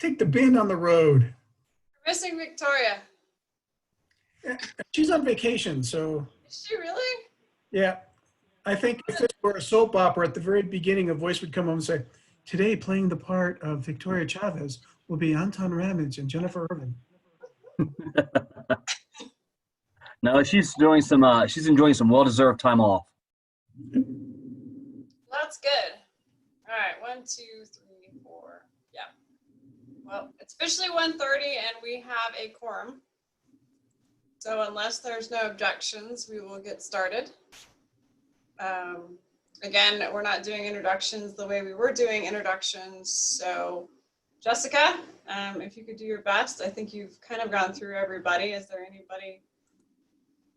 take the bin on the road. We're missing Victoria. She's on vacation, so. Is she really? Yeah. I think if this were a soap opera, at the very beginning, a voice would come home and say, today playing the part of Victoria Chavez will be Anton Ramage and Jennifer Irvin. No, she's doing some. She's enjoying some well-deserved time off. That's good. All right, 1, 2, 3, 4. Yeah. Well, it's officially 1:30 and we have a quorum. So unless there's no objections, we will get started. Again, we're not doing introductions the way we were doing introductions. So Jessica, if you could do your best. I think you've kind of gone through everybody. Is there anybody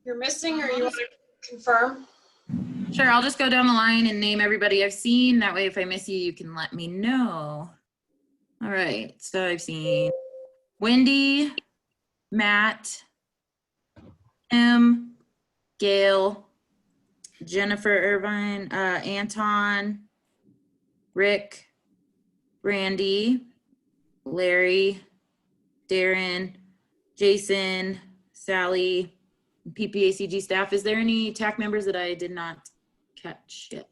you're missing or you want to confirm? Sure, I'll just go down the line and name everybody I've seen. That way, if I miss you, you can let me know. All right, so I've seen Wendy, Matt, Tim, Gail, Jennifer Irvine, Anton, Rick, Brandy, Larry, Darren, Jason, Sally, PPACG staff. Is there any TAC members that I did not catch yet?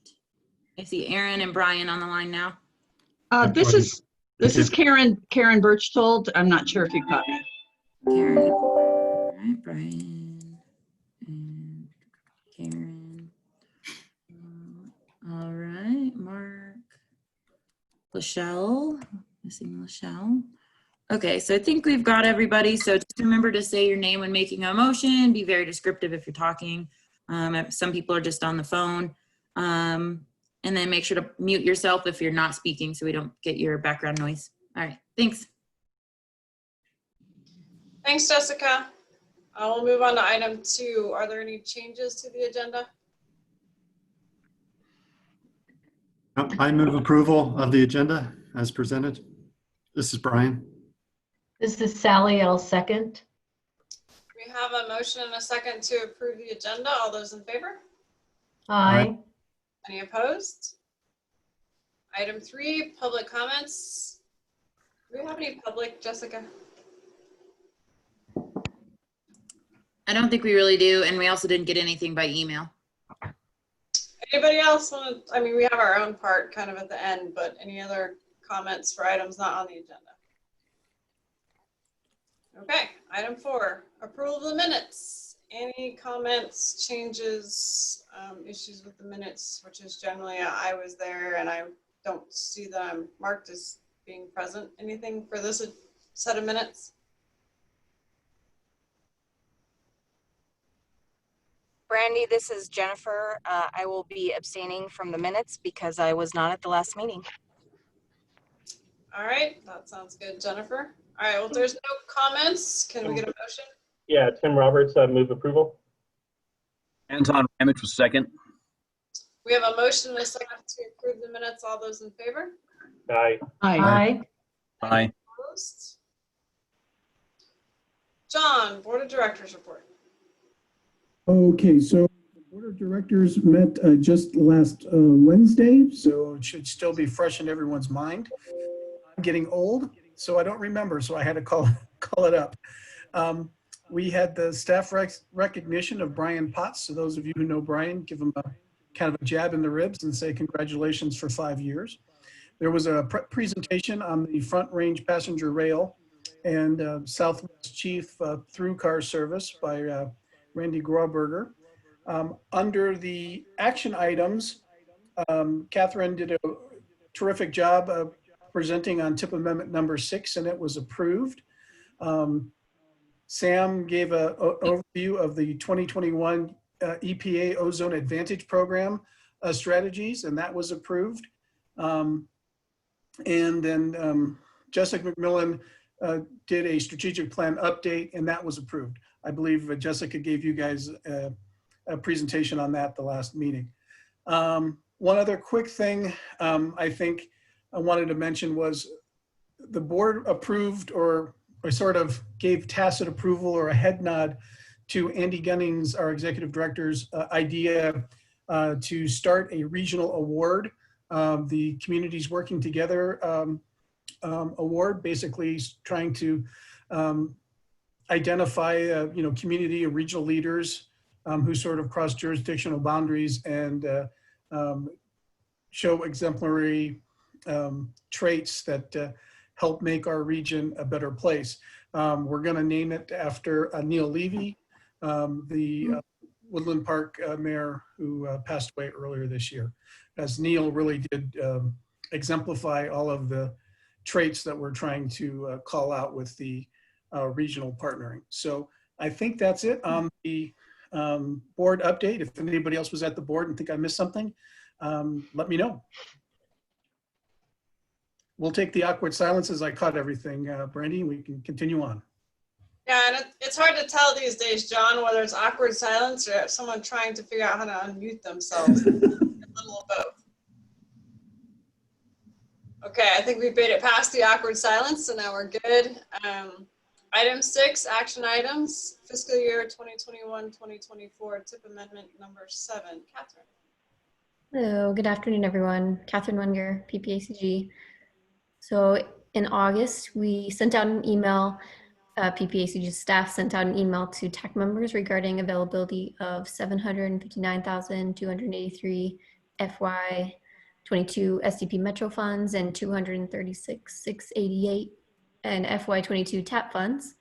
I see Aaron and Brian on the line now. This is Karen Birchtold. I'm not sure if you caught me. Karen. All right, Brian and Karen. All right, Mark. Lachelle. Missing Lachelle. Okay, so I think we've got everybody. So just remember to say your name when making a motion. Be very descriptive if you're talking. Some people are just on the phone. And then make sure to mute yourself if you're not speaking so we don't get your background noise. All right, thanks. Thanks, Jessica. We'll move on to item 2. Are there any changes to the agenda? I move approval of the agenda as presented. This is Brian. This is Sally. I'll second. We have a motion and a second to approve the agenda. All those in favor? Aye. Any opposed? Item 3, public comments. Do we have any public, Jessica? I don't think we really do. And we also didn't get anything by email. Anybody else want to, I mean, we have our own part kind of at the end, but any other comments for items not on the agenda? Okay, item 4, approval of the minutes. Any comments, changes, issues with the minutes, which is generally I was there and I don't see that I'm marked as being present. Anything for this set of minutes? Brandy, this is Jennifer. I will be abstaining from the minutes because I was not at the last meeting. All right, that sounds good, Jennifer. All right, well, if there's no comments, can we get a motion? Yeah, Tim Roberts, move approval. Anton Ramage was second. We have a motion and a second to approve the minutes. All those in favor? Aye. Aye. Aye. Opposed? John, Board of Directors report. Okay, so the Board of Directors met just last Wednesday, so it should still be fresh in everyone's mind. I'm getting old, so I don't remember, so I had to call it up. We had the staff recognition of Brian Potts. So those of you who know Brian, give him a kind of a jab in the ribs and say congratulations for 5 years. There was a presentation on the Front Range Passenger Rail and Southwest Chief Through Car Service by Randy Grauberger. Under the action items, Catherine did a terrific job of presenting on tip amendment number 6, and it was approved. Sam gave an overview of the 2021 EPA Ozone Advantage Program strategies, and that was approved. And then Jessica McMillan did a strategic plan update, and that was approved. I believe Jessica gave you guys a presentation on that the last meeting. One other quick thing I think I wanted to mention was the board approved or sort of gave tacit approval or a head nod to Andy Gunnings, our executive director's idea to start a regional award. The communities working together award, basically trying to identify, community and regional leaders who sort of cross jurisdictional boundaries and show exemplary traits that help make our region a better place. We're going to name it after Neil Levy, the Woodland Park mayor who passed away earlier this year, as Neil really did exemplify all of the traits that we're trying to call out with the regional partnering. So I think that's it on the board update. If anybody else was at the board and think I missed something, let me know. We'll take the awkward silences. I caught everything, Brandy. We can continue on. Yeah, and it's hard to tell these days, John, whether it's awkward silence or someone trying to figure out how to unmute themselves. A little of both. Okay, I think we made it past the awkward silence, so now we're good. Item 6, action items, fiscal year 2021-2024, TIP amendment number 7. Catherine. Hello, good afternoon, everyone. Catherine Wenger, PPACG. So in August, we sent out an email, PPACG staff sent out an email to TAC members regarding availability of $759,283 FY22 SDP Metro funds and $236,688 and FY22 TAP funds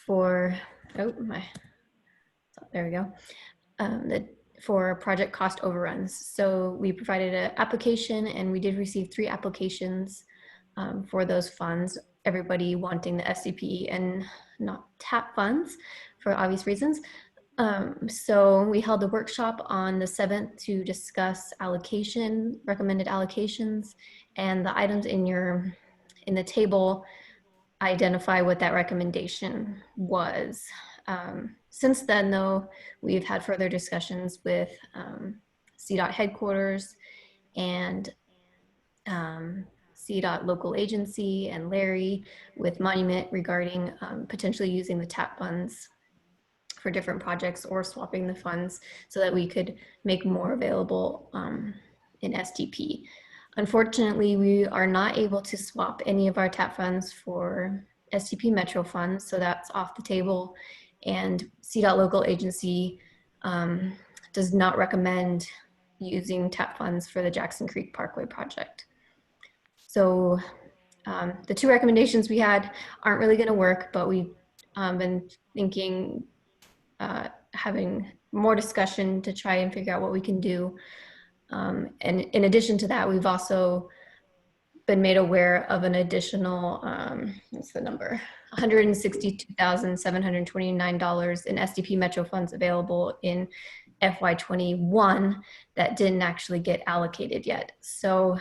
for, there we go, for project cost overruns. So we provided an application and we did receive 3 applications for those funds, everybody wanting the SDP and not TAP funds for obvious reasons. So we held a workshop on the 7th to discuss recommended allocations, and the items in the table identify what that recommendation was. Since then, though, we've had further discussions with CDOT headquarters and CDOT local agency and Larry with Monument regarding potentially using the TAP funds for different projects or swapping the funds so that we could make more available in SDP. Unfortunately, we are not able to swap any of our TAP funds for SDP Metro funds, so that's off the table. And CDOT local agency does not recommend using TAP funds for the Jackson Creek Parkway project. So the 2 recommendations we had aren't really going to work, but we've been thinking, having more discussion to try and figure out what we can do. And in addition to that, we've also been made aware of an additional, what's the number? $162,729 in SDP Metro funds available in FY21 that didn't actually get allocated yet. So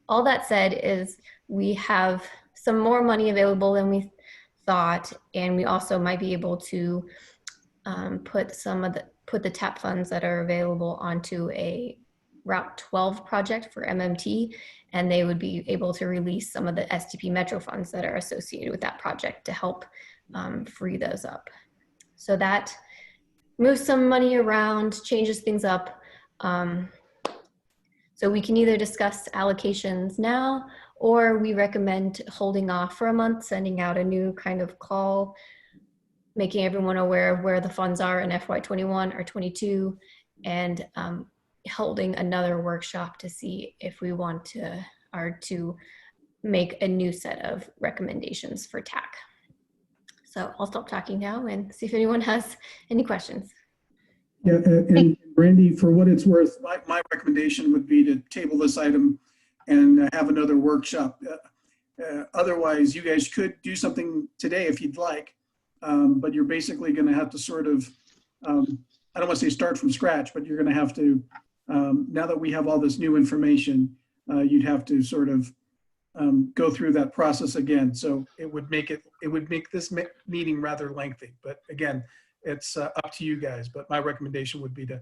all that said is we have some more money available than we thought, and we also might be able to put the TAP funds that are available onto a Route 12 project for MMT, and they would be able to release some of the SDP Metro funds that are associated with that project to help free those up. So that moves some money around, changes things up. So we can either discuss allocations now, or we recommend holding off for a month, sending out a new kind of call, making everyone aware of where the funds are in FY21 or 22, and holding another workshop to see if we want to make a new set of recommendations for TAC. So I'll stop talking now and see if anyone has any questions. Yeah, and Brandy, for what it's worth, my recommendation would be to table this item and have another workshop. Otherwise, you guys could do something today if you'd like, but you're basically going to have to sort of, I don't want to say start from scratch, but you're going to have to, now that we have all this new information, you'd have to sort of go through that process again. So it would make this meeting rather lengthy. But again, it's up to you guys. But my recommendation would be to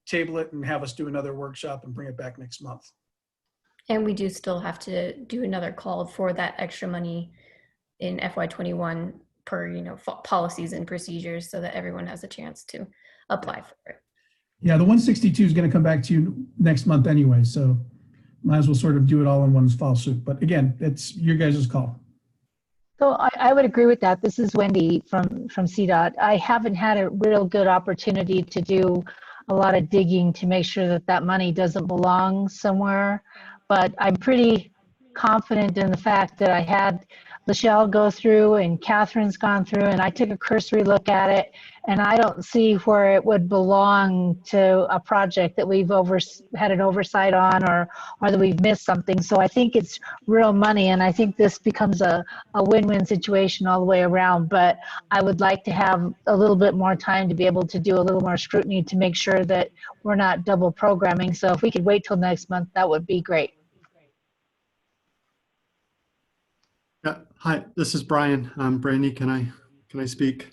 table it and have us do another workshop and bring it back next month. And we do still have to do another call for that extra money in FY21 per policies and procedures, so that everyone has a chance to apply for it. Yeah, the 162 is going to come back to you next month anyway. So might as well sort of do it all in one fall swoop. But again, it's your guys' call. So I would agree with that. This is Wendy from CDOT. I haven't had a real good opportunity to do a lot of digging to make sure that that money doesn't belong somewhere. But I'm pretty confident in the fact that I had Lachelle go through and Catherine's gone through, and I took a cursory look at it, and I don't see where it would belong to a project that we've had an oversight on or that we've missed something. So I think it's real money, and I think this becomes a win-win situation all the way around. But I would like to have a little bit more time to be able to do a little more scrutiny to make sure that we're not double programming. So if we could wait till next month, that would be great. Yeah. Hi, this is Brian. Brandy, can I speak?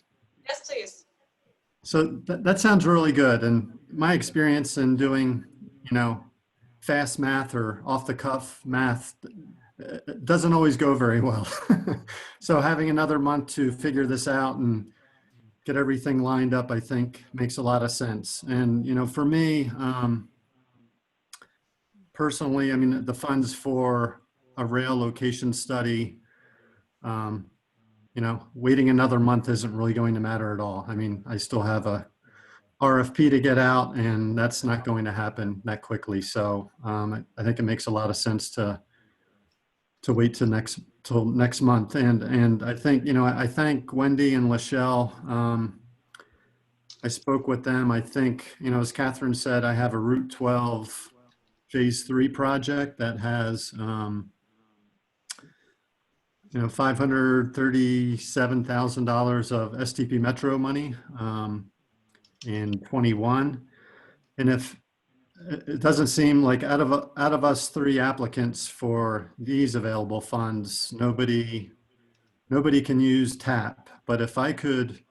Yes, please. So that sounds really good. And my experience in doing, fast math or off the cuff math doesn't always go very well. So having another month to figure this out and get everything lined up, I think makes a lot of sense. And, for me, personally, I mean, the funds for a rail location study, waiting another month isn't really going to matter at all. I mean, I still have a RFP to get out, and that's not going to happen that quickly. So I think it makes a lot of sense to wait till next month. And I think, I thank Wendy and Lachelle. I spoke with them. I think, as Catherine said, I have a Route 12 Phase 3 project that has $537,000 of STP Metro money in 21. And if it doesn't seem like out of us 3 applicants for these available funds, nobody can use TAP. But if I could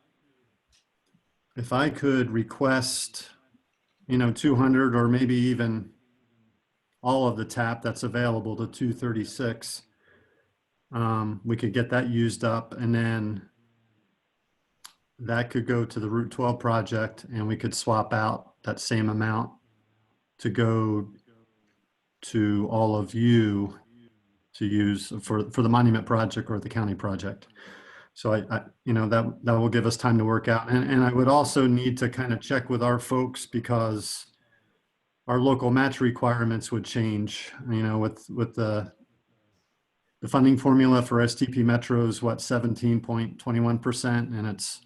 request, 200 or maybe even all of the TAP that's available to 236, we could get that used up, and then that could go to the Route 12 project, and we could swap out that same amount to go to all of you to use for the monument project or the county project. So that will give us time to work out. And I would also need to kind of check with our folks, because our local match requirements would change, with the funding formula for STP Metro is 17.21%, and it's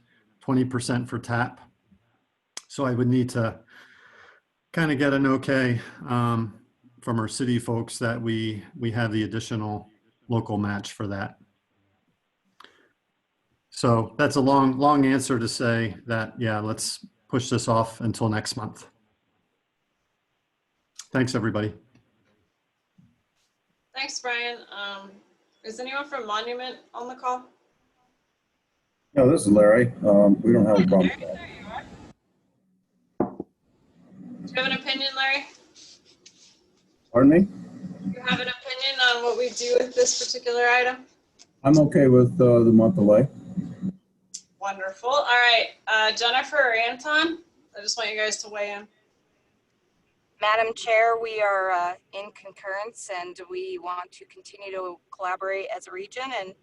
20% for TAP. So I would need to kind of get an okay from our city folks that we have the additional local match for that. So that's a long answer to say that, yeah, let's push this off until next month. Thanks, everybody. Thanks, Brian. Is anyone from Monument on the call? No, this is Larry. We don't have a problem. Larry, there you are. Do you have an opinion, Larry? Pardon me? Do you have an opinion on what we do with this particular item? I'm okay with the month delay. Wonderful. All right, Jennifer or Anton, I just want you guys to weigh in. Madam Chair, we are in concurrence, and we want to continue to collaborate as a region and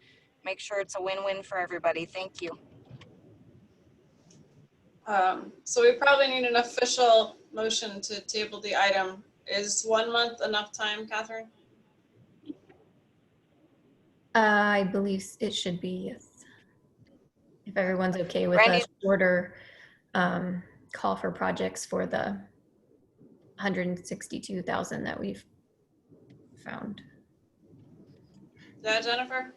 make sure it's a win-win for everybody. Thank you. So we probably need an official motion to table the item. Is 1 month enough time, Catherine? I believe it should be, yes. If everyone's okay with Randy? a shorter call for projects for the 162,000 that we've found. Yeah, Jennifer?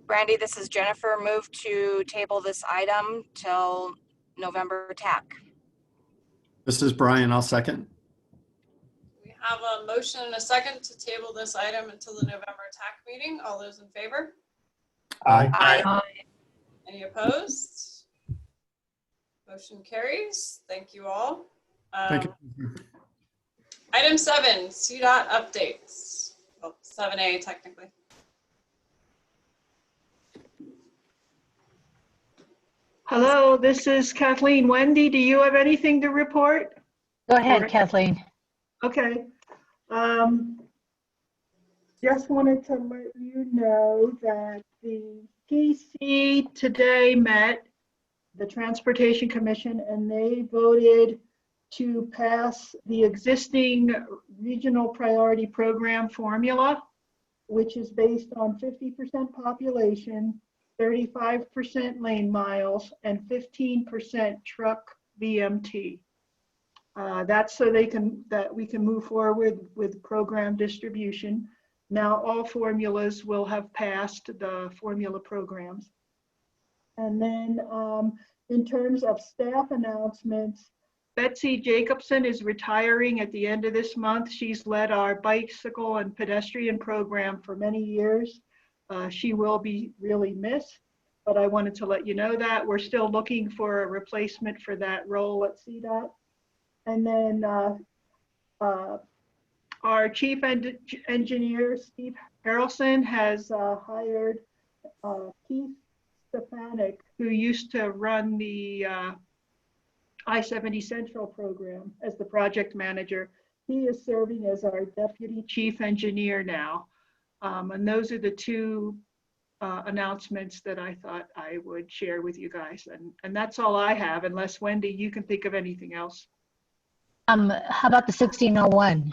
Brandy, this is Jennifer. Move to table this item till November TAC. This is Brian. I'll second. We have a motion and a second to table this item until the November TAC meeting. All those in favor? Aye. Aye. Any opposed? Motion carries. Thank you all. Thank you. Item 7, CDOT updates. Well, 7A technically. Hello, this is Kathleen. Wendy, do you have anything to report? Go ahead, Kathleen. Okay. Just wanted to let you know that the TC today met, the Transportation Commission, and they voted to pass the existing regional priority program formula, which is based on 50% population, 35% lane miles, and 15% truck VMT. That's so that we can move forward with program distribution. Now all formulas will have passed the formula programs. And then in terms of staff announcements, Betsy Jacobson is retiring at the end of this month. She's led our bicycle and pedestrian program for many years. She will be really missed, but I wanted to let you know that. We're still looking for a replacement for that role at CDOT. And then our chief engineer, Steve Harrelson, has hired Keith Stefanik, who used to run the I-70 Central program as the project manager. He is serving as our deputy chief engineer now. And those are the two announcements that I thought I would share with you guys. And that's all I have, unless Wendy, you can think of anything else. How about the 1601?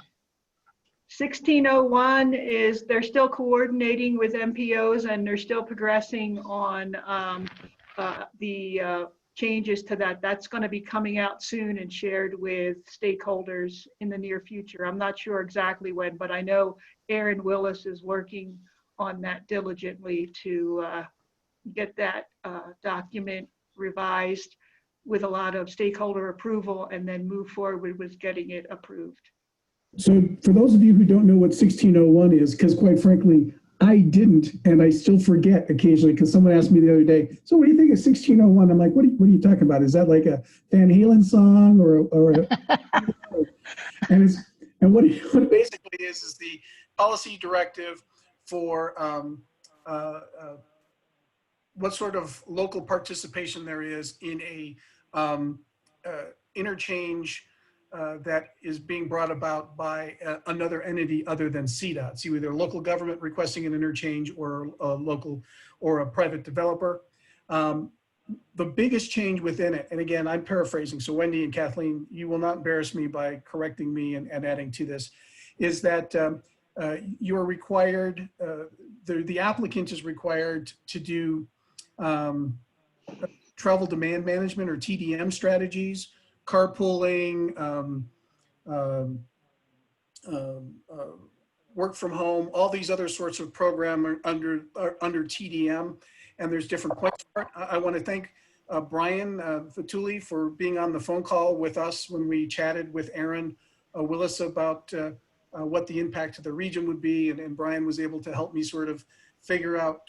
1601 is, they're still coordinating with MPOs and they're still progressing on the changes to that. That's going to be coming out soon and shared with stakeholders in the near future. I'm not sure exactly when, but I know Aaron Willis is working on that diligently to get that document revised with a lot of stakeholder approval and then move forward with getting it approved. So for those of you who don't know what 1601 is, because quite frankly, I didn't, and I still forget occasionally, because someone asked me the other day, so what do you think of 1601? I'm like, what are you talking about? Is that like a Van Halen song or and what it basically is the policy directive for what sort of local participation there is in a interchange that is being brought about by another entity other than CDOT. It's either local government requesting an interchange or a local or a private developer. The biggest change within it, and again, I'm paraphrasing, so Wendy and Kathleen, you will not embarrass me by correcting me and adding to this, is that you are required, the applicant is required to do travel demand management or TDM strategies, carpooling, work from home, all these other sorts of programs are under TDM, and there's different points for it. I want to thank Brian Fatuli for being on the phone call with us when we chatted with Aaron Willis about what the impact to the region would be, and Brian was able to help me sort of figure out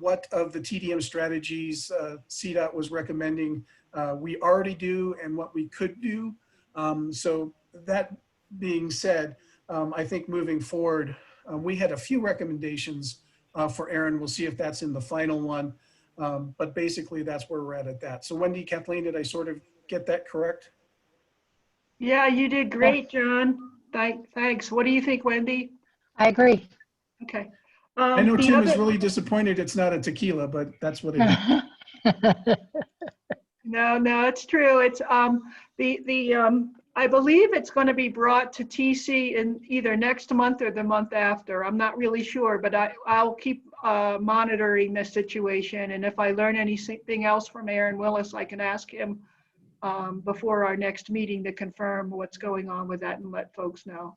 what of the TDM strategies CDOT was recommending we already do and what we could do. So that being said, I think moving forward, we had a few recommendations for Aaron. We'll see if that's in the final one, but basically that's where we're at that. So Wendy, Kathleen, did I sort of get that correct? Yeah, you did great, John. Thanks. What do you think, Wendy? I agree. Okay. I know Tim is really disappointed it's not a tequila, but that's what it is. No, it's true. It's I believe it's going to be brought to TC in either next month or the month after. I'm not really sure, but I'll keep monitoring the situation. And if I learn anything else from Aaron Willis, I can ask him before our next meeting to confirm what's going on with that and let folks know.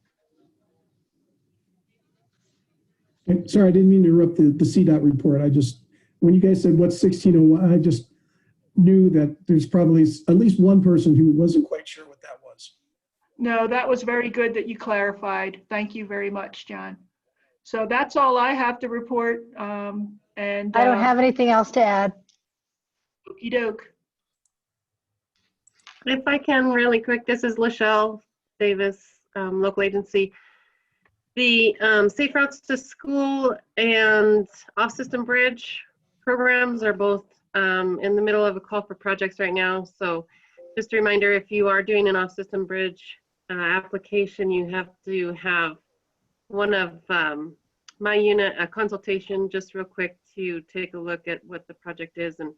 Sorry, I didn't mean to interrupt the CDOT report. I just, when you guys said what's 1601, I just knew that there's probably at least one person who wasn't quite sure what that was. No, that was very good that you clarified. Thank you very much, John. So that's all I have to report. And I don't have anything else to add. Okey doke. If I can really quick, this is Lachelle Davis, local agency. The Safe Routes to School and Off-System Bridge programs are both in the middle of a call for projects right now. So just a reminder, if you are doing an off-system bridge application, you have to have one of my unit a consultation just real quick to take a look at what the project is, and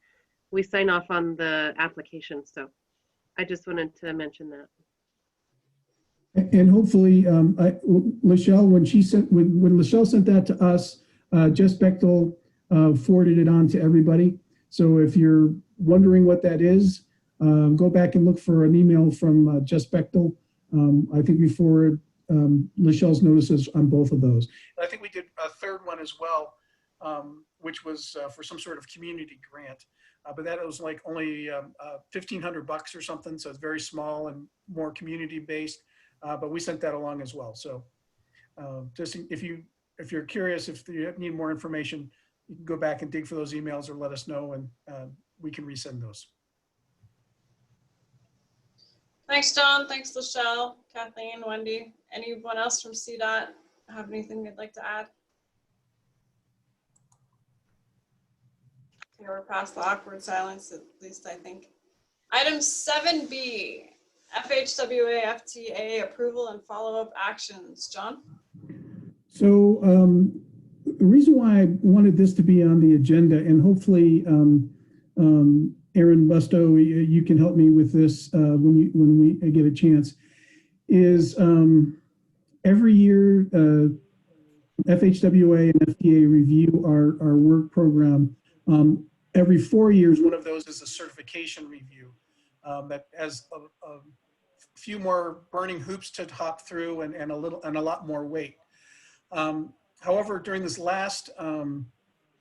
we sign off on the application. So I just wanted to mention that. And hopefully, Lachelle, when Lachelle sent that to us, Jess Bechtel forwarded it on to everybody. So if you're wondering what that is, go back and look for an email from Jess Bechtel. I think we forwarded Lachelle's notices on both of those. And I think we did a third one as well, which was for some sort of community grant. But that was like only $1,500 or something. So it's very small and more community based. But we sent that along as well. So just if you're curious, if you need more information, you can go back and dig for those emails or let us know, and we can resend those. Thanks, John. Thanks, Lachelle, Kathleen, Wendy. Anyone else from CDOT have anything they'd like to add? Okay, we're past the awkward silence, at least I think. Item 7B, FHWA FTA approval and follow-up actions. John? So the reason why I wanted this to be on the agenda, and hopefully Aaron Busto, you can help me with this when we get a chance, is every year FHWA and FTA review our work program. Every 4 years, one of those is a certification review that has a few more burning hoops to hop through and a lot more weight. However, during this last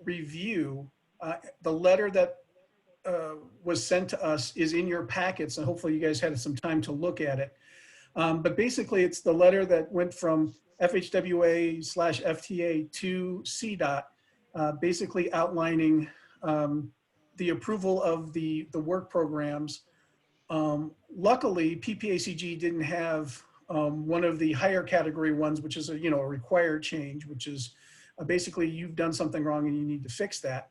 review, the letter that was sent to us is in your packets, and hopefully you guys had some time to look at it. But basically, it's the letter that went from FHWA/FTA to CDOT, basically outlining the approval of the work programs. Luckily, PPACG didn't have one of the higher category ones, which is a required change, which is basically you've done something wrong and you need to fix that.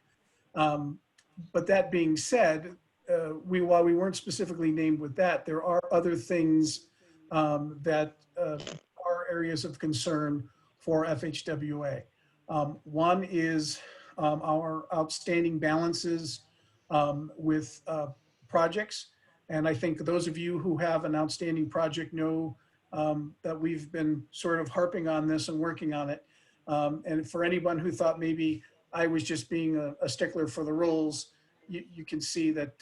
But that being said, while we weren't specifically named with that, there are other things that are areas of concern for FHWA. One is our outstanding balances with projects. And I think those of you who have an outstanding project know that we've been sort of harping on this and working on it. And for anyone who thought maybe I was just being a stickler for the rules, you can see that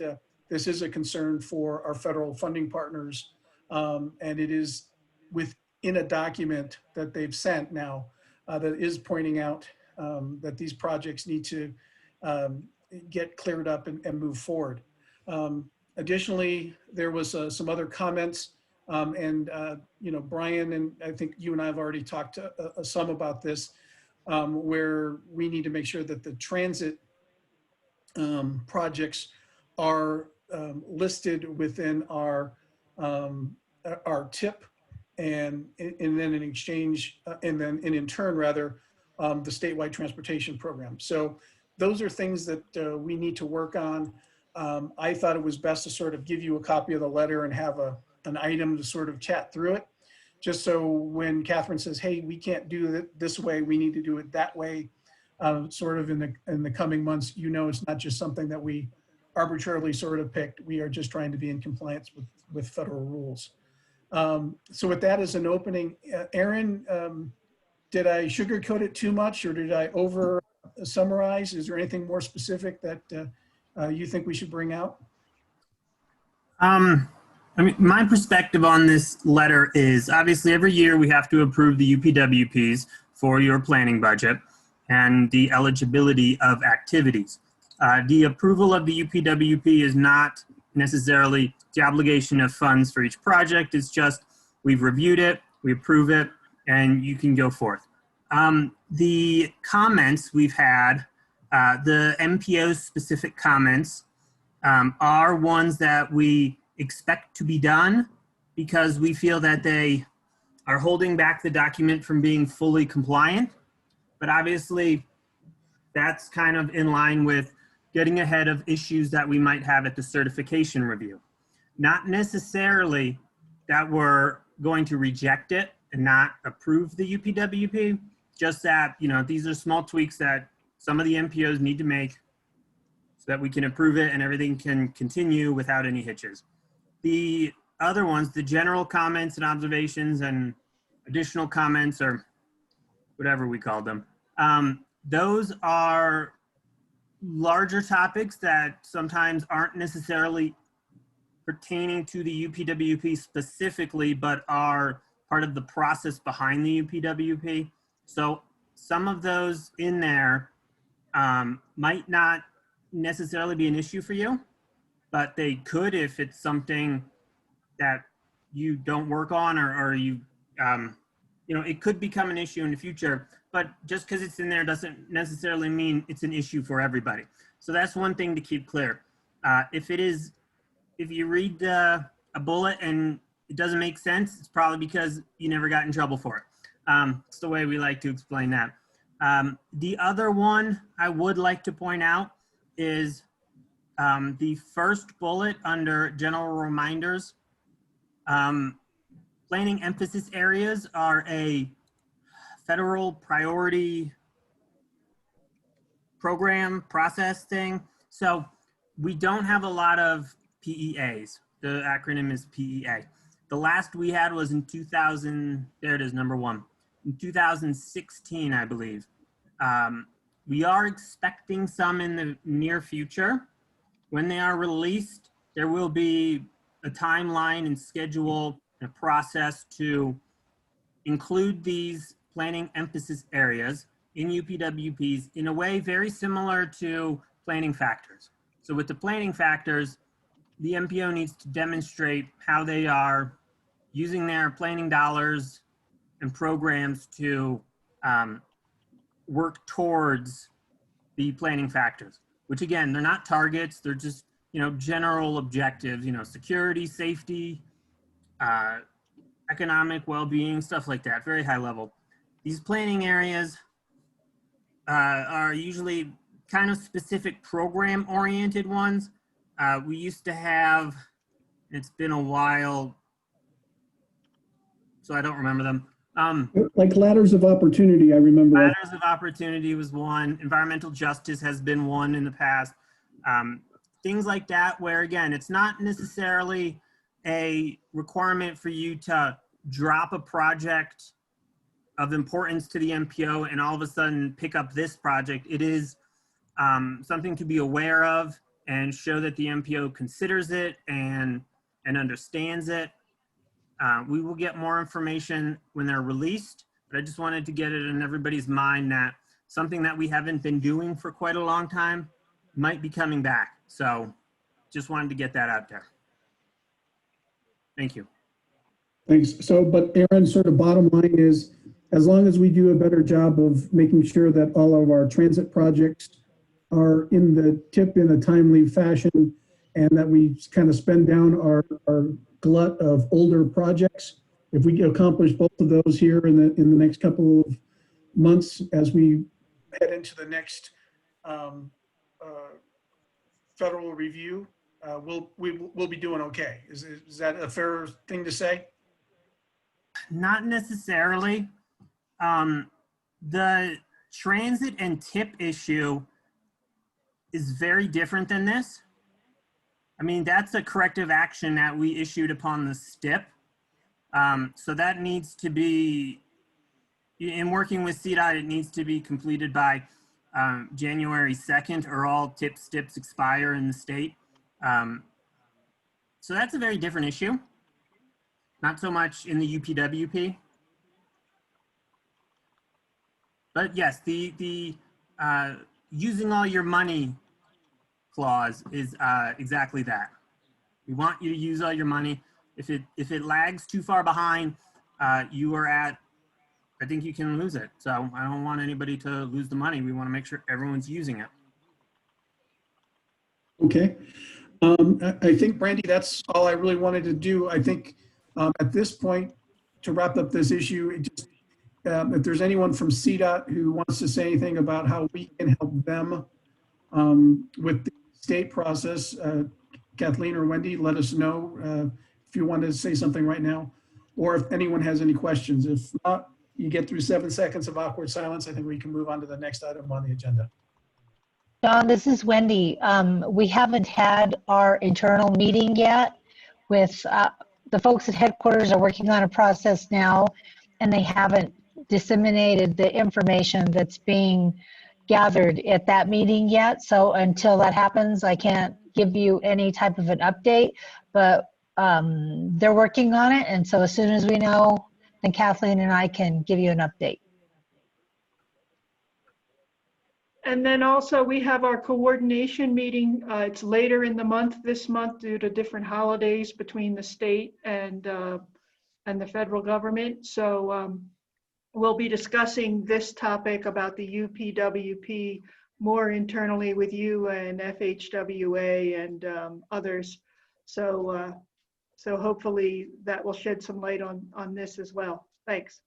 this is a concern for our federal funding partners. And it is within a document that they've sent now that is pointing out that these projects need to get cleared up and move forward. Additionally, there was some other comments, and Brian, and I think you and I have already talked some about this, where we need to make sure that the transit projects are listed within our TIP, and then in exchange, and then in turn rather, the statewide transportation program. So those are things that we need to work on. I thought it was best to sort of give you a copy of the letter and have an item to sort of chat through it, just so when Catherine says, hey, we can't do it this way, we need to do it that way, sort of in the coming months, it's not just something that we arbitrarily sort of picked. We are just trying to be in compliance with federal rules. So with that as an opening, Aaron, did I sugarcoat it too much, or did I over summarize? Is there anything more specific that you think we should bring out? I mean, my perspective on this letter is obviously every year we have to approve the UPWPs for your planning budget and the eligibility of activities. The approval of the UPWP is not necessarily the obligation of funds for each project. It's just we've reviewed it, we approve it, and you can go forth. The comments we've had, the MPO specific comments are ones that we expect to be done because we feel that they are holding back the document from being fully compliant. But obviously that's kind of in line with getting ahead of issues that we might have at the certification review. Not necessarily that we're going to reject it and not approve the UPWP. just that, you know, these are small tweaks that some of the MPOs need to make so that we can approve it and everything can continue without any hitches. The other ones, the general comments and observations and additional comments, or whatever we call them, those are larger topics that sometimes aren't necessarily pertaining to the UPWP specifically, but are part of the process behind the UPWP. So some of those in there might not necessarily be an issue for you, but they could if it's something that you don't work on, or you, you know, it could become an issue in the future, but just because it's in there doesn't necessarily mean it's an issue for everybody. So that's one thing to keep clear. If you read a bullet and it doesn't make sense, it's probably because you never got in trouble for it. It's the way we like to explain that. The other one I would like to point out is the first bullet under general reminders. Planning emphasis areas are a federal priority program process thing. So we don't have a lot of PEAs. The acronym is PEA. The last we had was in 2000, there it is, number one. In 2016, I believe. We are expecting some in the near future. When they are released, there will be a timeline and schedule and a process to include these planning emphasis areas in UPWPs in a way very similar to planning factors. So with the planning factors, the MPO needs to demonstrate how they are using their planning dollars and programs to work towards the planning factors, which again, they're not targets, they're just, you know, general objectives, you know, security, safety, economic well-being, stuff like that, very high level. These planning areas are usually kind of specific program-oriented ones. We used to have, it's been a while, so I don't remember them. Like ladders of opportunity, I remember. Ladders of opportunity was one. Environmental justice has been one in the past. Things like that, where again, it's not necessarily a requirement for you to drop a project of importance to the MPO and all of a sudden pick up this project. It is something to be aware of and show that the MPO considers it and understands it. We will get more information when they're released, but I just wanted to get it in everybody's mind that something that we haven't been doing for quite a long time might be coming back. So just wanted to get that out there. Thank you. Thanks. So, but Aaron, sort of bottom line is, as long as we do a better job of making sure that all of our transit projects are in the tip in a timely fashion, and that we kind of spend down our glut of older projects, if we accomplish both of those here in the next couple of months as we head into the next federal review, we'll be doing okay. Is that a fair thing to say? Not necessarily. The transit and tip issue is very different than this. I mean, that's a corrective action that we issued upon the STIP. So that needs to be, in working with CDOT, it needs to be completed by January 2nd, or all tip STIPs expire in the state. So that's a very different issue. Not so much in the UPWP. But yes, the using all your money clause is exactly that. We want you to use all your money. If it lags too far behind, you are at, I think you can lose it. So I don't want anybody to lose the money. We want to make sure everyone's using it. Okay. I think, Brandy, that's all I really wanted to do. I think at this point, to wrap up this issue, it just, if there's anyone from CDOT who wants to say anything about how we can help them with the state process, Kathleen or Wendy, let us know if you want to say something right now, or if anyone has any questions. If not, you get through 7 seconds of awkward silence, I think we can move on to the next item on the agenda. Don, this is Wendy. We haven't had our internal meeting yet with the folks at headquarters are working on a process now, and they haven't disseminated the information that's being gathered at that meeting yet. So until that happens, I can't give you any type of an update, but they're working on it. And so as soon as we know, then Kathleen and I can give you an update. And then also we have our coordination meeting. It's later in the month this month due to different holidays between the state and the federal government. So we'll be discussing this topic about the UPWP more internally with you and FHWA and others. So so hopefully that will shed some light on this as well. Thanks.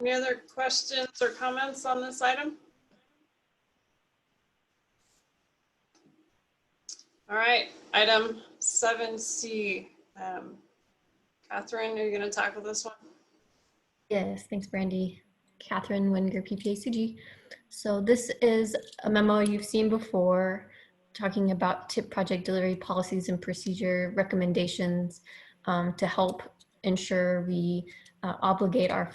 Any other questions or comments on this item? All right, item 7C. Catherine, are you going to tackle this one? Yes, thanks, Brandy. Catherine Wenger, PPACG. So this is a memo you've seen before talking about TIP project delivery policies and procedure recommendations to help ensure we obligate our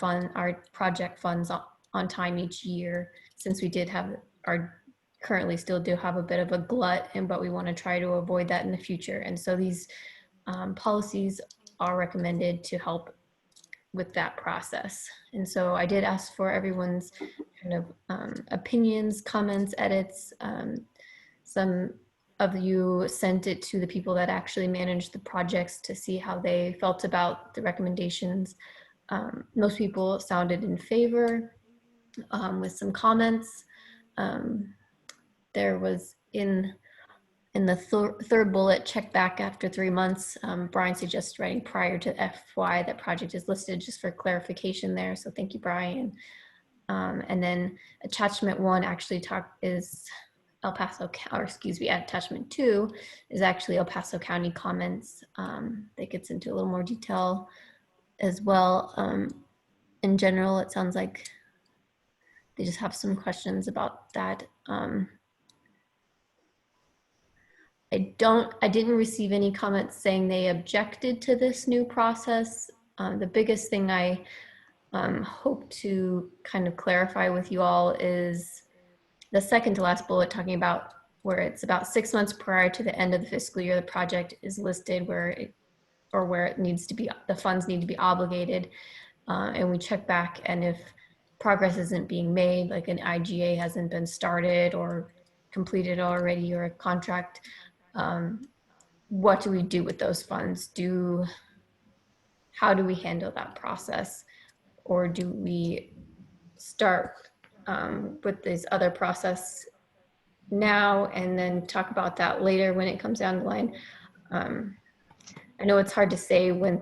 project funds on time each year, since we did have currently still do have a bit of a glut, but we want to try to avoid that in the future. And so these policies are recommended to help with that process. And so I did ask for everyone's kind of opinions, comments, edits. Some of you sent it to the people that actually manage the projects to see how they felt about the recommendations. Most people sounded in favor with some comments. There was in the third bullet, check back after 3 months. Brian suggests writing prior to FY. That project is listed just for clarification there. So thank you, Brian. And then attachment 1 actually is El Paso, or excuse me, attachment 2 is actually El Paso County comments that gets into a little more detail as well. In general, it sounds like they just have some questions about that. I didn't receive any comments saying they objected to this new process. The biggest thing I hope to kind of clarify with you all is the second to last bullet, talking about where it's about 6 months prior to the end of the fiscal year, the project is listed where it needs to be, the funds need to be obligated. And we check back, and if progress isn't being made, like an IGA hasn't been started or completed already, or a contract, what do we do with those funds? How do we handle that process? Or do we start with this other process now and then talk about that later when it comes down the line? I know it's hard to say when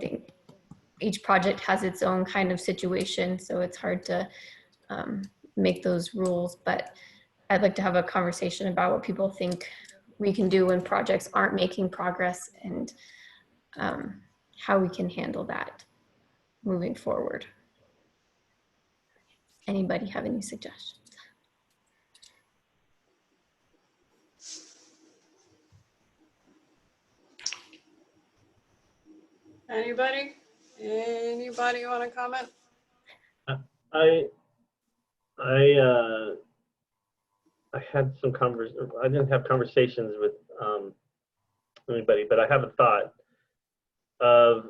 each project has its own kind of situation, so it's hard to make those rules, but I'd like to have a conversation about what people think we can do when projects aren't making progress, and how we can handle that moving forward. Anybody have any suggestions? Anybody want to comment? I had some I didn't have conversations with anybody, but I have a thought of,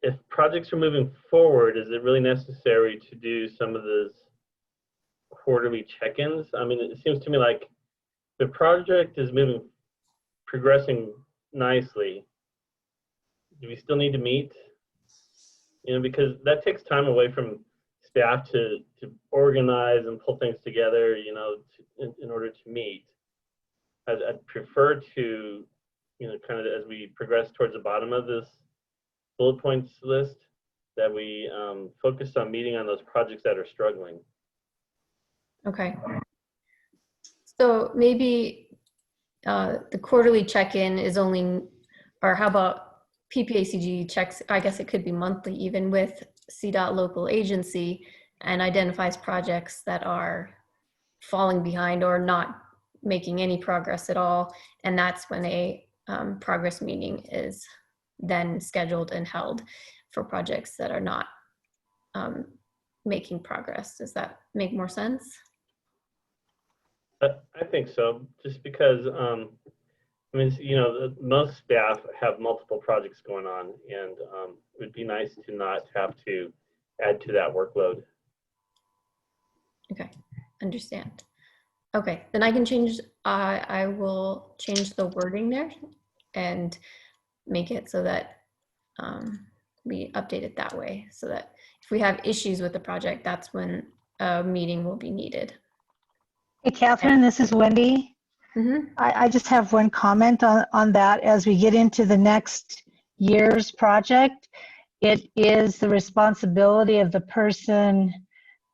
if projects are moving forward, is it really necessary to do some of those quarterly check-ins? I mean, it seems to me like the project is progressing nicely. Do we still need to meet? You know, because that takes time away from staff to organize and pull things together, you know, in order to meet. I'd prefer to, you know, kind of as we progress towards the bottom of this bullet points list, that we focus on meeting on those projects that are struggling. Okay. So maybe the quarterly check-in is only or how about PPACG checks, I guess it could be monthly even with CDOT local agency, and identifies projects that are falling behind or not making any progress at all. And that's when a progress meeting is then scheduled and held for projects that are not making progress. Does that make more sense? I think so, just because, I mean, you know, most staff have multiple projects going on, and it would be nice to not have to add to that workload. Okay, understand. Okay, then I can change, I will change the wording there and make it so that we update it that way, so that if we have issues with the project, that's when a meeting will be needed. Hey, Catherine, this is Wendy. Mm-hmm. I just have one comment on that. As we get into the next year's project, it is the responsibility of the person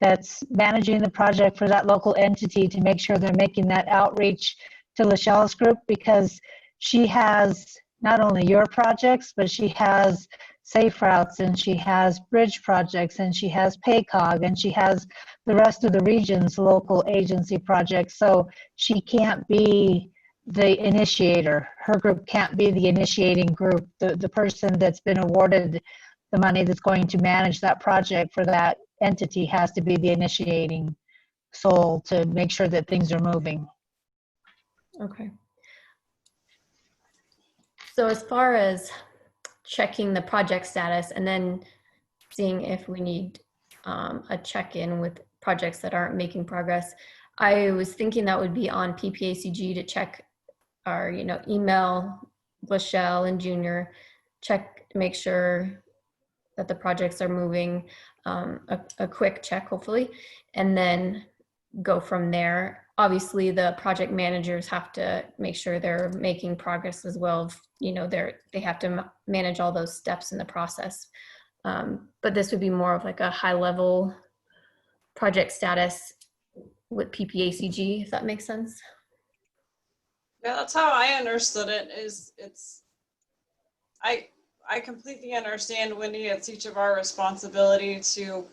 that's managing the project for that local entity to make sure they're making that outreach to Lachelle's group, because she has not only your projects, but she has Safe Routes, and she has bridge projects, and she has PACG, and she has the rest of the region's local agency projects. So she can't be the initiator. Her group can't be the initiating group. The person that's been awarded the money that's going to manage that project for that entity has to be the initiating soul to make sure that things are moving. Okay. So as far as checking the project status and then seeing if we need a check-in with projects that aren't making progress, I was thinking that would be on PPACG to check our, email Lachelle and Junior, check, make sure that the projects are moving, a quick check hopefully, and then go from there. Obviously the project managers have to make sure they're making progress as well. They have to manage all those steps in the process. But this would be more of like a high level project status with PPACG, if that makes sense. Yeah, that's how I understood it. I completely understand, Wendy, it's each of our responsibility to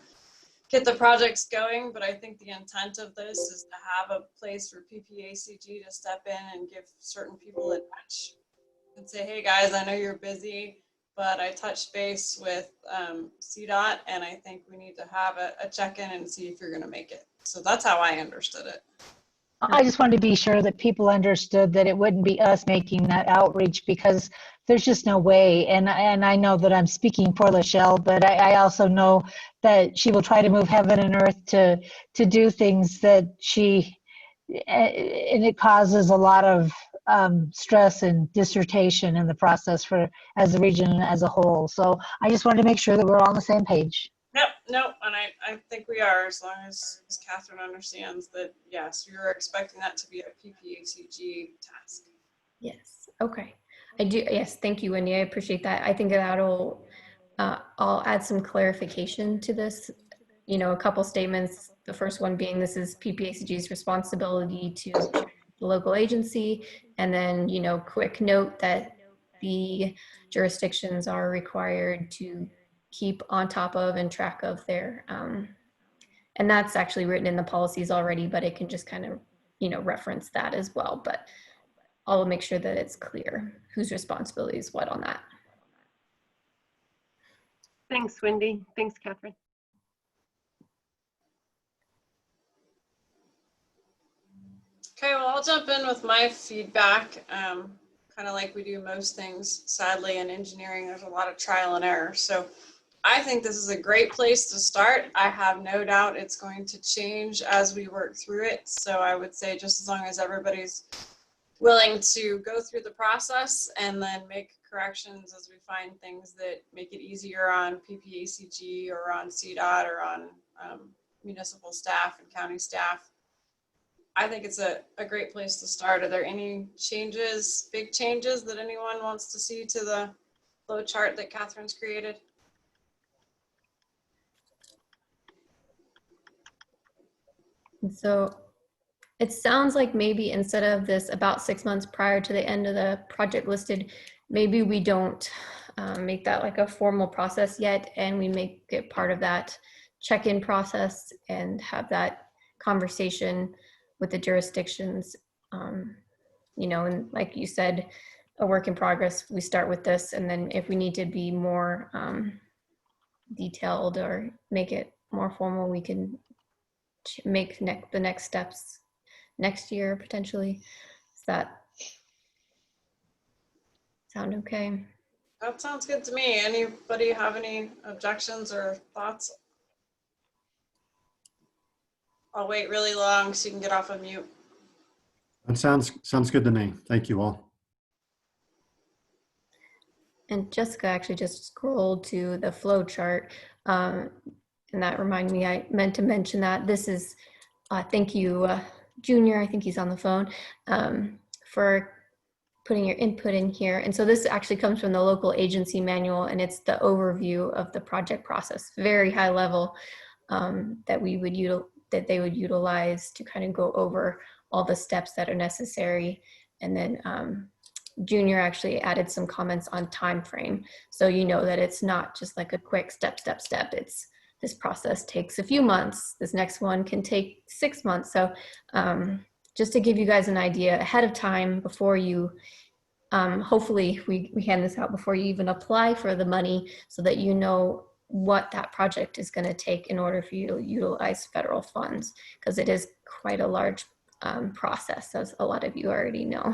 get the projects going, but I think the intent of this is to have a place for PPACG to step in and give certain people a touch and say, hey guys, I know you're busy, but I touched base with CDOT, and I think we need to have a check-in and see if you're going to make it. So that's how I understood it. I just wanted to be sure that people understood that it wouldn't be us making that outreach, because there's just no way. And I know that I'm speaking for Lachelle, but I also know that she will try to move heaven and earth to do things that and it causes a lot of stress and dissertation in the process as the region as a whole. So I just wanted to make sure that we're all on the same page. No, and I think we are, as long as Catherine understands that, yes, you're expecting that to be a PPACG task. Yes, okay. I do, yes, thank you, Wendy, I appreciate that. I think that'll, I'll add some clarification to this, a couple statements. The first one being this is PPACG's responsibility to the local agency, and then, quick note that the jurisdictions are required to keep on top of and track of their, and that's actually written in the policies already, but it can just kind of, reference that as well. But I'll make sure that it's clear whose responsibility is what on that. Thanks, Wendy. Thanks, Catherine. Okay, well, I'll jump in with my feedback. Kind of like we do most things, sadly, in engineering, there's a lot of trial and error. So I think this is a great place to start. I have no doubt it's going to change as we work through it. So I would say just as long as everybody's willing to go through the process and then make corrections as we find things that make it easier on PPACG or on CDOT or on municipal staff and county staff, I think it's a great place to start. Are there any changes, big changes that anyone wants to see to the flow chart that Catherine's created? And so It sounds like maybe instead of this about 6 months prior to the end of the project listed, maybe we don't make that like a formal process yet, and we make it part of that check-in process and have that conversation with the jurisdictions. You know, and like you said, a work in progress, we start with this, and then if we need to be more detailed or make it more formal, we can make the next steps next year potentially. Does that sound okay? That sounds good to me. Anybody have any objections or thoughts? I'll wait really long so you can get off of mute. That sounds good to me. Thank you all. And Jessica actually just scrolled to the flow chart, and that reminded me, I meant to mention that this is, thank you, Junior, I think he's on the phone, for putting your input in here. And so this actually comes from the local agency manual, and it's the overview of the project process, very high level, that they would utilize to kind of go over all the steps that are necessary. And then Junior actually added some comments on time frame, so you know that it's not just like a quick step. It's this process takes a few months. This next one can take 6 months. So just to give you guys an idea ahead of time before you, hopefully we hand this out before you even apply for the money, so that you know what that project is going to take in order for you to utilize federal funds, because it is quite a large process, as a lot of you already know.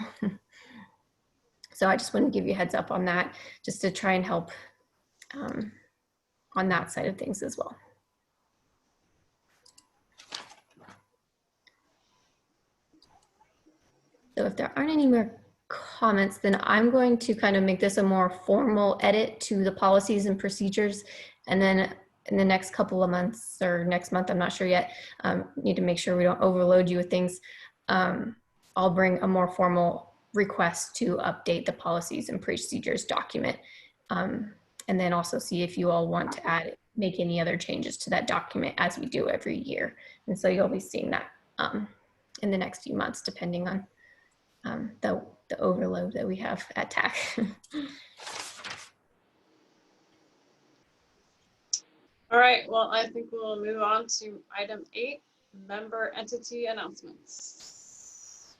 So I just want to give you a heads up on that, just to try and help on that side of things as well. So if there aren't any more comments, then I'm going to kind of make this a more formal edit to the policies and procedures. And then in the next couple of months, or next month, I'm not sure yet, need to make sure we don't overload you with things. I'll bring a more formal request to update the policies and procedures document. And then also see if you all want to make any other changes to that document, as we do every year. And so you'll be seeing that in the next few months, depending on the overload that we have at TAC. All right, well, I think we'll move on to item 8, member entity announcements.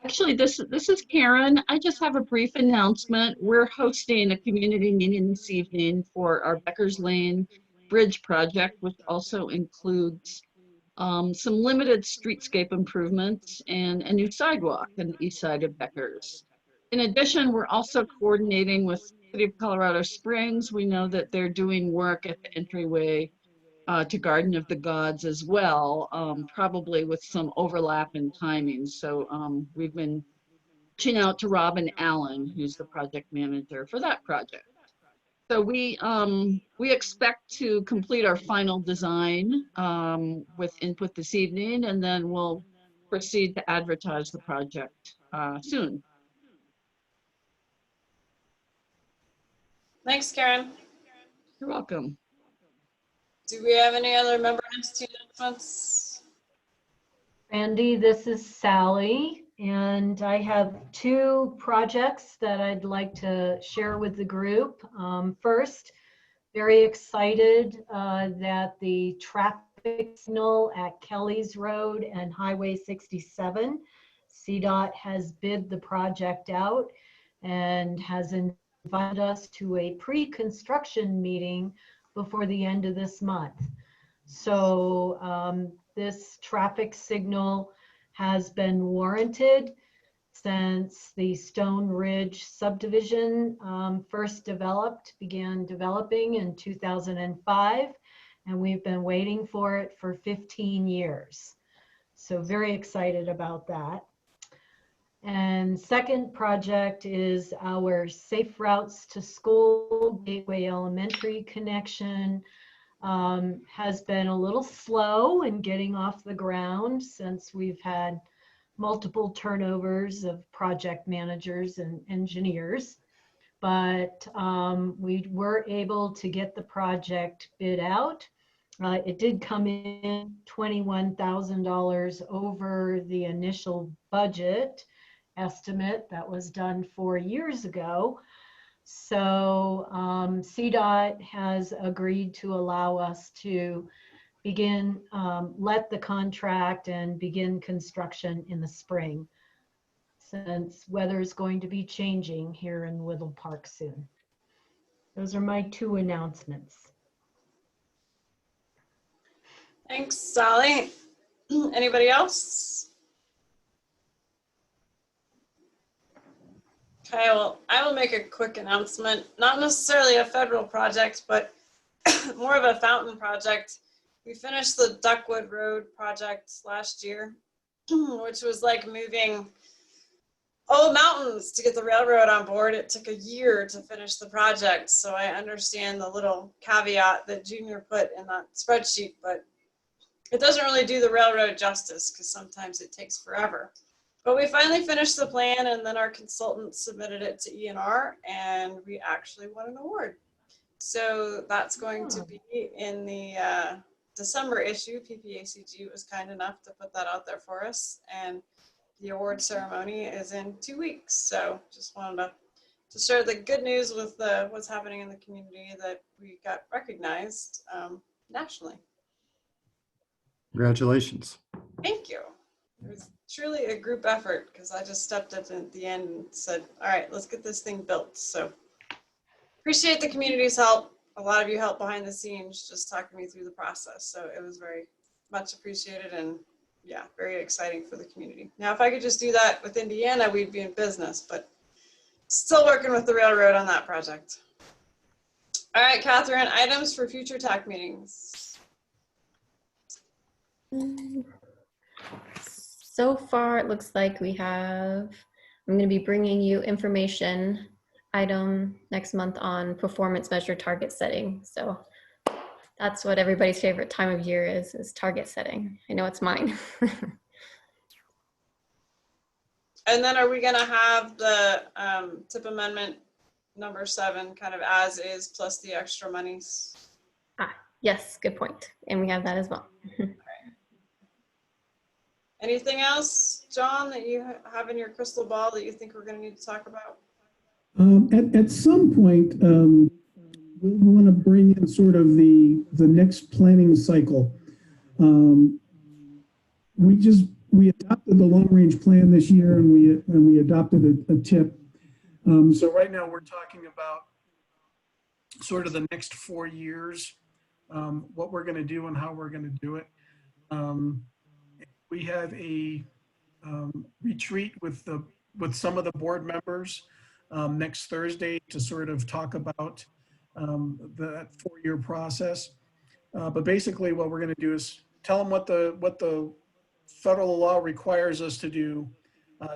Actually, this is Karen. I just have a brief announcement. We're hosting a community meeting this evening for our Beckers Lane Bridge project, which also includes some limited streetscape improvements and a new sidewalk on the east side of Beckers. In addition, we're also coordinating with City of Colorado Springs. We know that they're doing work at the entryway to Garden of the Gods as well, probably with some overlap in timing. So we've been reaching out to Robin Allen, who's the project manager for that project. So we expect to complete our final design with input this evening, and then we'll proceed to advertise the project soon. Thanks, Karen. You're welcome. Do we have any other member entity announcements? Randy, this is Sally, and I have 2 projects that I'd like to share with the group. First, very excited that the traffic signal at Kelly's Road and Highway 67, CDOT has bid the project out and has invited us to a pre-construction meeting before the end of this month. So this traffic signal has been warranted since the Stone Ridge subdivision first began developing in 2005, and we've been waiting for it for 15 years. So very excited about that. And second project is our Safe Routes to School Gateway Elementary connection. Has been a little slow in getting off the ground since we've had multiple turnovers of project managers and engineers. but we were able to get the project bid out. It did come in $21,000 over the initial budget estimate that was done 4 years ago. So CDOT has agreed to allow us to begin, let the contract and begin construction in the spring, since weather is going to be changing here in Whittle Park soon. Those are my 2 announcements. Thanks, Sally. Anybody else? Okay, well, I will make a quick announcement. Not necessarily a federal project, but more of a fountain project. We finished the Duckwood Road project last year, which was like moving mountains to get the railroad on board. It took a year to finish the project, so I understand the little caveat that Junior put in that spreadsheet, but it doesn't really do the railroad justice because sometimes it takes forever. But we finally finished the plan, and then our consultant submitted it to ENR, and we actually won an award. So that's going to be in the December issue. PPACG was kind enough to put that out there for us, and the award ceremony is in 2 weeks. So just wanted to share the good news with what's happening in the community, that we got recognized nationally. Congratulations. Thank you. It was truly a group effort because I just stepped up at the end and said, all right, let's get this thing built. So appreciate the community's help. A lot of you helped behind the scenes, just talking me through the process. So it was very much appreciated, and yeah, very exciting for the community. Now, if I could just do that with Indiana, we'd be in business, but still working with the railroad on that project. All right, Catherine, items for future TAC meetings. So far, it looks like we have, I'm going to be bringing you information item next month on performance measure target setting. So that's what everybody's favorite time of year is target setting. I know it's mine. And then are we going to have the TIP amendment number 7 kind of as is plus the extra monies? Yes, good point. And we have that as well. Anything else, John, that you have in your crystal ball that you think we're going to need to talk about? At some point, we want to bring in sort of the next planning cycle. We adopted the long range plan this year, and we adopted a TIP. So right now we're talking about sort of the next 4 years, what we're going to do and how we're going to do it. We have a retreat with some of the board members next Thursday to sort of talk about that 4-year process. But basically what we're going to do is tell them what the federal law requires us to do,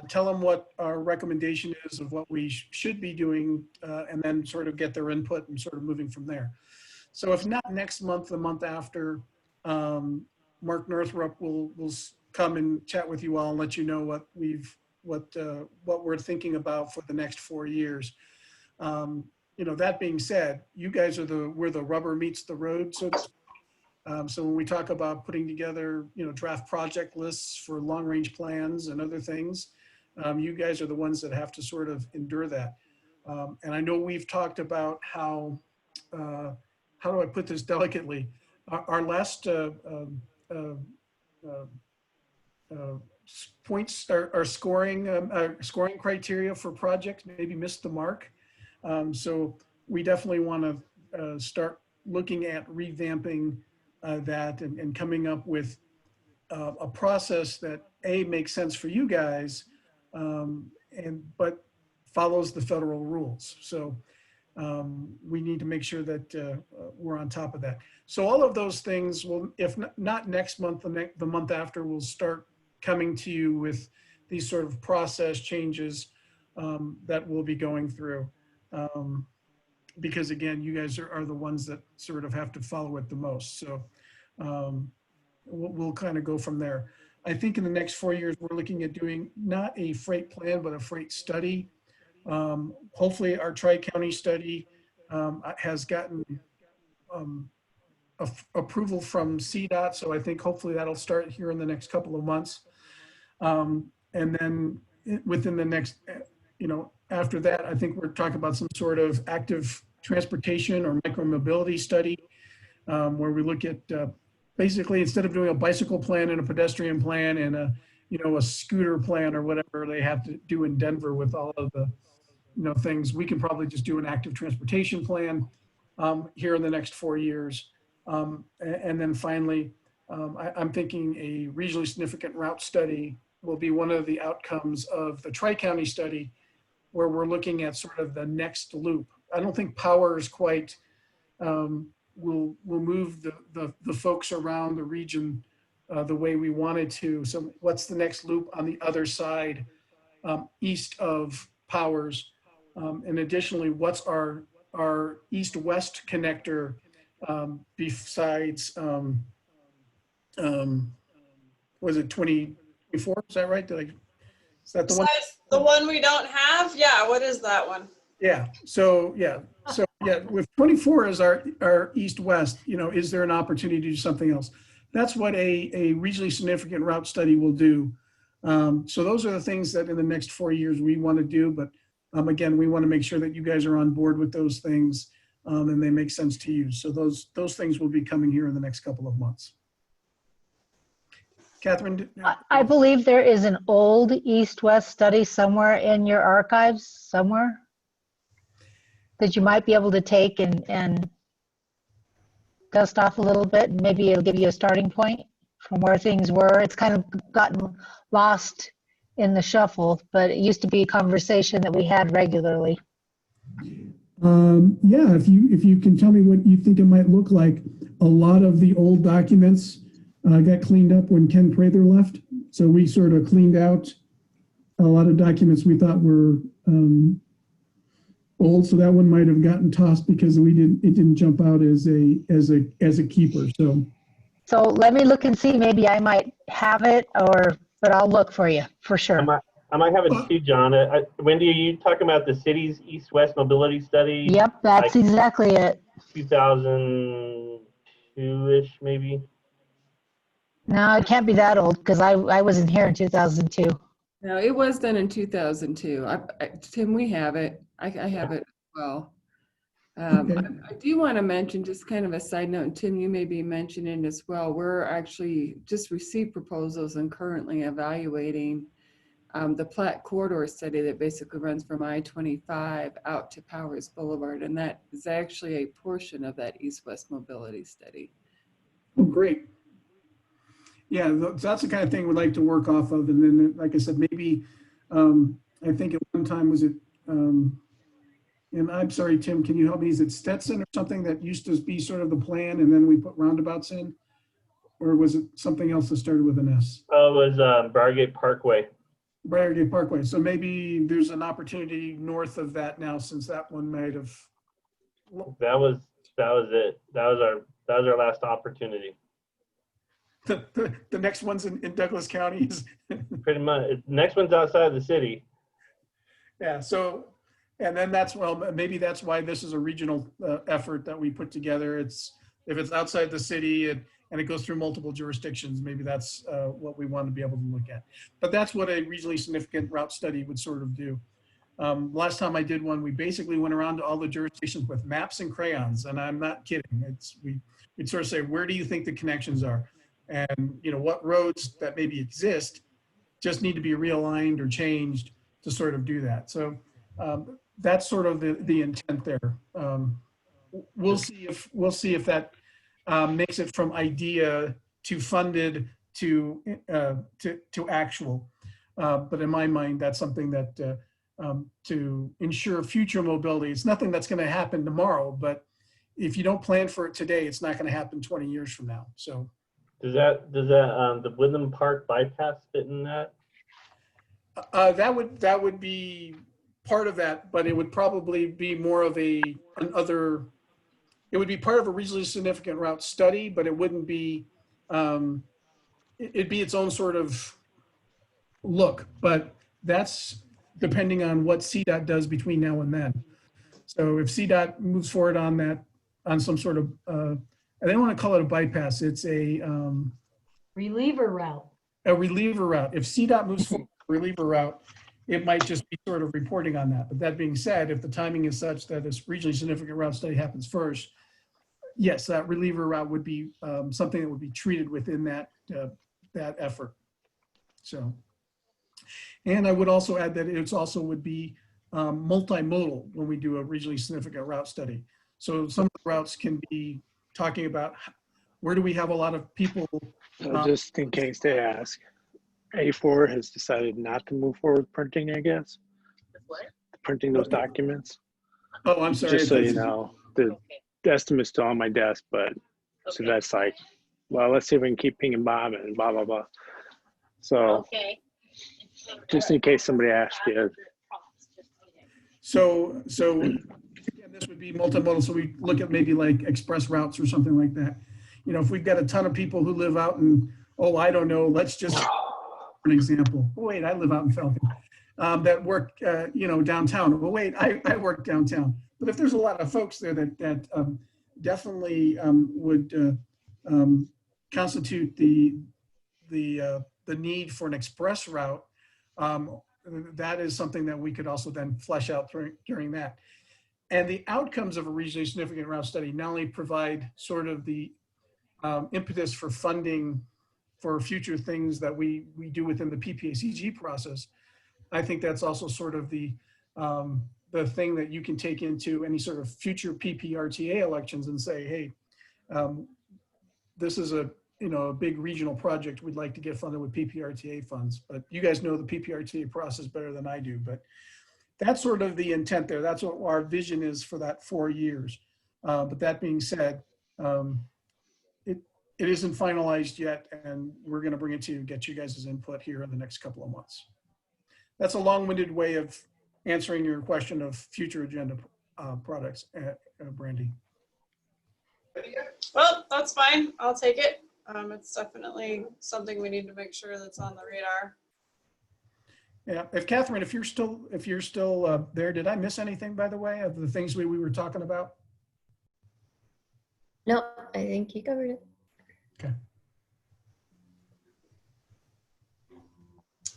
tell them what our recommendation is of what we should be doing, and then sort of get their input and sort of moving from there. So if not next month, the month after, Mark Northrup will come and chat with you all and let you know what we're thinking about for the next 4 years. You know, that being said, you guys are where the rubber meets the road. So when we talk about putting together, you know, draft project lists for long range plans and other things, you guys are the ones that have to sort of endure that. And I know we've talked about how do I put this delicately? Our last points are scoring criteria for projects maybe missed the mark. So we definitely want to start looking at revamping that and coming up with a process that makes sense for you guys, but follows the federal rules. So we need to make sure that we're on top of that. So all of those things will, if not next month, the month after, we'll start coming to you with these sort of process changes that we'll be going through. Because again, you guys are the ones that sort of have to follow it the most. So we'll kind of go from there. I think in the next 4 years, we're looking at doing not a freight plan, but a freight study. Hopefully our Tri-County study has gotten approval from CDOT. So I think hopefully that'll start here in the next couple of months. And then within the next, after that, I think we're talking about some sort of active transportation or micromobility study where we look at basically instead of doing a bicycle plan and a pedestrian plan and a scooter plan or whatever they have to do in Denver with all of the things, we can probably just do an active transportation plan here in the next 4 years. And then finally, I'm thinking a regionally significant route study will be one of the outcomes of the Tri-County study, where we're looking at sort of the next loop. I don't think Powers quite will move the folks around the region the way we wanted to. So what's the next loop on the other side, east of Powers? And additionally, what's our east-west connector besides, was it 2024? Is that right? Is that the one? Besides the one we don't have? Yeah, what is that one? Yeah, so with 24 as our east-west, is there an opportunity to do something else? That's what a regionally significant route study will do. So those are the things that in the next 4 years we want to do, but again, we want to make sure that you guys are on board with those things and they make sense to you. So those things will be coming here in the next couple of months. Catherine? I believe there is an old East-West study somewhere in your archives somewhere that you might be able to take and dust off a little bit, and maybe it'll give you a starting point from where things were. It's kind of gotten lost in the shuffle, but it used to be a conversation that we had regularly. Yeah, if you can tell me what you think it might look like. A lot of the old documents got cleaned up when Ken Prather left. So we sort of cleaned out a lot of documents we thought were old. So that one might have gotten tossed because it didn't jump out as a keeper. So let me look and see, maybe I might have it, but I'll look for you for sure. I might have it too, John. Wendy, are you talking about the city's east-west mobility study? Yep, that's exactly it. 2002-ish, maybe? No, it can't be that old because I wasn't here in 2002. No, it was done in 2002. Tim, we have it. I have it as well. Okay. I do want to mention just kind of a side note, and Tim, you may be mentioning as well. We're actually just received proposals and currently evaluating the Platte Corridor study that basically runs from I-25 out to Powers Boulevard, and that is actually a portion of that East-West mobility study. Oh, great. Yeah, that's the kind of thing we'd like to work off of. And then, like I said, maybe, I think at one time was it, and I'm sorry, Tim, can you help me? Is it Stetson or something that used to be sort of the plan and then we put roundabouts in? Or was it something else that started with an S? Oh, it was Briargate Parkway. Briargate Parkway. So maybe there's an opportunity north of that now, since that one might have. That was it. That was our last opportunity. The next one's in Douglas County. Pretty much. The next one's outside the city. Yeah. So, and then maybe that's why this is a regional effort that we put together. If it's outside the city and it goes through multiple jurisdictions, maybe that's what we want to be able to look at. But that's what a regionally significant route study would sort of do. Last time I did one, we basically went around to all the jurisdictions with maps and crayons, and I'm not kidding. We'd sort of say, where do you think the connections are? And what roads that maybe exist just need to be realigned or changed to sort of do that. So that's sort of the intent there. We'll see if that makes it from idea to funded to actual. But in my mind, that's something that to ensure future mobility, it's nothing that's going to happen tomorrow, but if you don't plan for it today, it's not going to happen 20 years from now. So does the Woodland Park bypass fit in that? That would be part of that, but it would probably be more of it would be part of a regionally significant route study, but it wouldn't be, it'd be its own sort of look, but depending on what CDOT does between now and then. So if CDOT moves forward on that, on some sort of, I don't want to call it a bypass, it's a reliever route. A reliever route. If CDOT moves forward with a reliever route, it might just be sort of reporting on that. But that being said, if the timing is such that this regionally significant route study happens first, yes, that reliever route would be something that would be treated within that effort. So, and I would also add that it also would be multimodal when we do a regionally significant route study. So some of the routes can be talking about where do we have a lot of people. Just in case they ask, A4 has decided not to move forward printing, I guess. What? Printing those documents. Oh, I'm sorry. Just so you know, the estimate's still on my desk, but so that's like, well, let's see if we can keep pinging Bob and blah, blah, blah. So just in case somebody asks you. So again, this would be multimodal. So we look at maybe like express routes or something like that. You know, if we've got a ton of people who live out in, oh, I don't know, let's just, for an example. Oh, wait, I live out in Falcon. That work, you know, downtown. Well, wait, I work downtown. But if there's a lot of folks there that definitely would constitute the need for an express route, that is something that we could also then flesh out during that. And the outcomes of a regionally significant route study not only provide sort of the impetus for funding for future things that we do within the PPACG process. I think that's also sort of the thing that you can take into any sort of future PPRTA elections and say, hey, this is a big regional project we'd like to get funded with PPRTA funds. But you guys know the PPRTA process better than I do. But that's sort of the intent there. That's what our vision is for that 4 years. But that being said, it isn't finalized yet, and we're going to bring it to you, get you guys' input here in the next couple of months. That's a long-winded way of answering your question of future agenda products, Brandy. Well, that's fine. I'll take it. It's definitely something we need to make sure that's on the radar. Yeah, if Catherine, if you're still there, did I miss anything, by the way, of the things we were talking about? No, I think you covered it. Okay.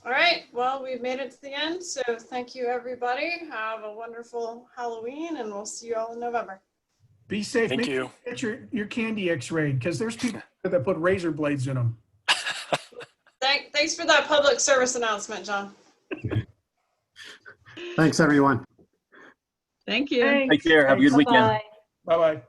All right, well, we've made it to the end, so thank you, everybody. Have a wonderful Halloween, and we'll see you all in November. Be safe. Thank Make you. Get your candy X-rayed, because there's people that put razor blades in them. Thanks for that public service announcement, John. Thanks, everyone. Thank you. Take care. Have a good weekend. Bye-bye.